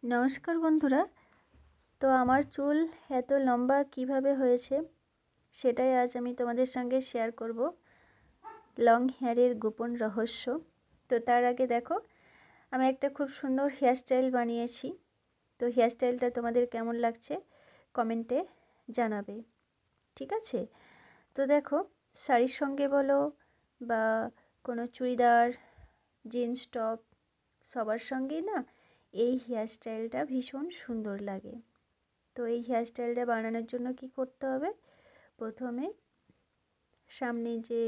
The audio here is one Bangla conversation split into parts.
নমস্কার বন্ধুরা। তো আমার চুল এত লম্বা কিভাবে হয়েছে সেটাই আজ আমি তোমাদের সঙ্গে শেয়ার করব, লং হেয়ারের গোপন রহস্য। তো তার আগে দেখো, আমি একটা খুব সুন্দর হেয়ারস্টাইল বানিয়েছি। তো হেয়ারস্টাইলটা তোমাদের কেমন লাগছে কমেন্টে জানাবে, ঠিক আছে? তো দেখো, শাড়ির সঙ্গে বলো বা কোনো চুড়িদার, জিন্স টপ, সবার সঙ্গেই না এই হেয়ারস্টাইলটা ভীষণ সুন্দর লাগে। তো এই হেয়ারস্টাইলটা বানানোর জন্য কি করতে হবে, প্রথমে সামনে যে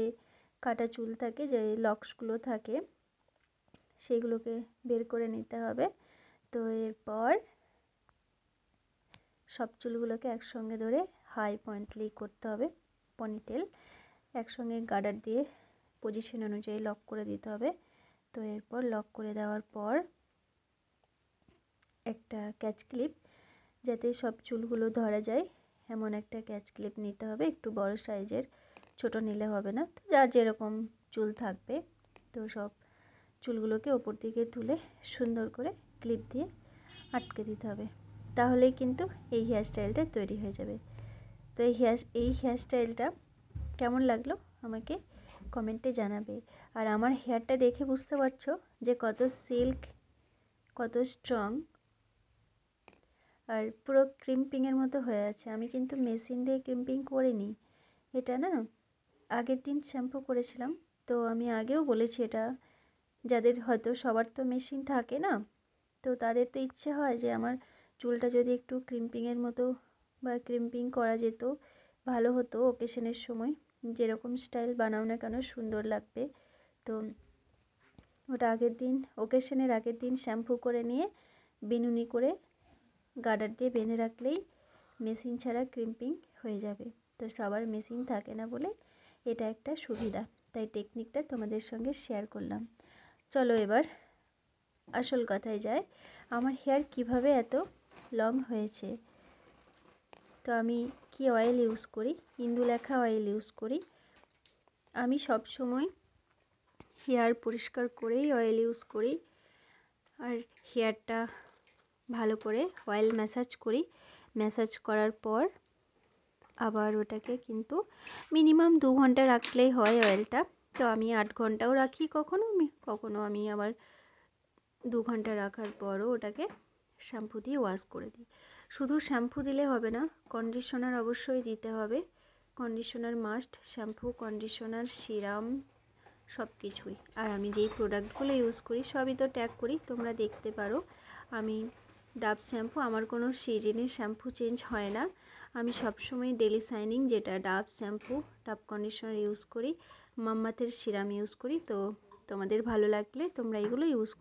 কাটা চুল থাকে, যে লকসগুলো থাকে, সেগুলোকে বের করে নিতে হবে। তো এরপর সব চুলগুলোকে একসঙ্গে ধরে হাই পয়েন্টলি করতে হবে, পনিটেল একসঙ্গে গার্ডার দিয়ে পজিশন অনুযায়ী লক করে দিতে হবে। তো এরপর লক করে দেওয়ার পর একটা ক্যাচ ক্লিপ, যাতে সব চুলগুলো ধরা যায় এমন একটা ক্যাচ ক্লিপ নিতে হবে, একটু বড় সাইজের, ছোট নিলে হবে না। তো যার যেরকম চুল থাকবে, তো সব চুলগুলোকে ওপর দিকে তুলে সুন্দর করে ক্লিপ দিয়ে আটকে দিতে হবে, তাহলেই কিন্তু এই হেয়ারস্টাইলটা তৈরি হয়ে যাবে। তো এই হেয়ারস্টাইলটা কেমন লাগলো আমাকে কমেন্টে জানাবে। আর আমার হেয়ারটা দেখে বুঝতে পারছো যে কত সিল্ক, কত স্ট্রং, আর পুরো ক্রিম্পিংয়ের মতো হয়ে আছে। আমি কিন্তু মেশিন দিয়ে ক্রিম্পিং করিনি, এটা না আগের দিন শ্যাম্পু করেছিলাম। তো আমি আগেও বলেছি, এটা যাদের হয়তো সবার তো মেশিন থাকে না, তো তাদের তো ইচ্ছে হয় যে আমার চুলটা যদি একটু ক্রিম্পিংয়ের মতো বা ক্রিম্পিং করা যেত, ভালো হতো, ওকেশনের সময় যেরকম স্টাইল বানাও না কেন সুন্দর লাগবে। তো ওটা ওকেশনের আগের দিন শ্যাম্পু করে নিয়ে বিনুনি করে গার্ডার দিয়ে বেঁধে রাখলেই মেশিন ছাড়া ক্রিম্পিং হয়ে যাবে। তো সবার মেশিন থাকে না বলে এটা একটা সুবিধা, তাই টেকনিকটা তোমাদের সঙ্গে শেয়ার করলাম। চলো এবার আসল কথায় যায়, আমার হেয়ার কিভাবে এত লং হয়েছে। তো আমি কি অয়েল ইউজ করি, ইন্দুলেখা অয়েল ইউজ করি। আমি সব সময় হেয়ার পরিষ্কার করেই অয়েল ইউজ করি, আর হেয়ারটা ভালো করে অয়েল ম্যাসাজ করি। ম্যাসাজ করার পর আবার ওটাকে কিন্তু মিনিমাম 2 ঘন্টা রাখলেই হয় অয়েলটা। তো আমি 8 ঘন্টাও রাখি, কখনো আমি আবার 2 ঘন্টা রাখার পরও ওটাকে শ্যাম্পু দিয়ে ওয়াশ করে দিই। শুধু শ্যাম্পু দিলে হবে না, কন্ডিশনার অবশ্যই দিতে হবে। Conditioner must, shampoo, conditioner, serum, সব কিছুই। আর আমি যেই প্রোডাক্টগুলো ইউজ করি সবই তো ট্যাগ করি, তোমরা দেখতে পারো। আমি ডাভ শ্যাম্পু, আমার কোনো সিজনে শ্যাম্পু চেঞ্জ হয় না। আমি সবসময় ডেলি শাইনিং, যেটা Dove shampoo, Dove conditioner use করি, মাম্মাথের সিরাম ইউজ করি। তো তোমাদের ভালো লাগলে তোমরা এগুলো ইউজ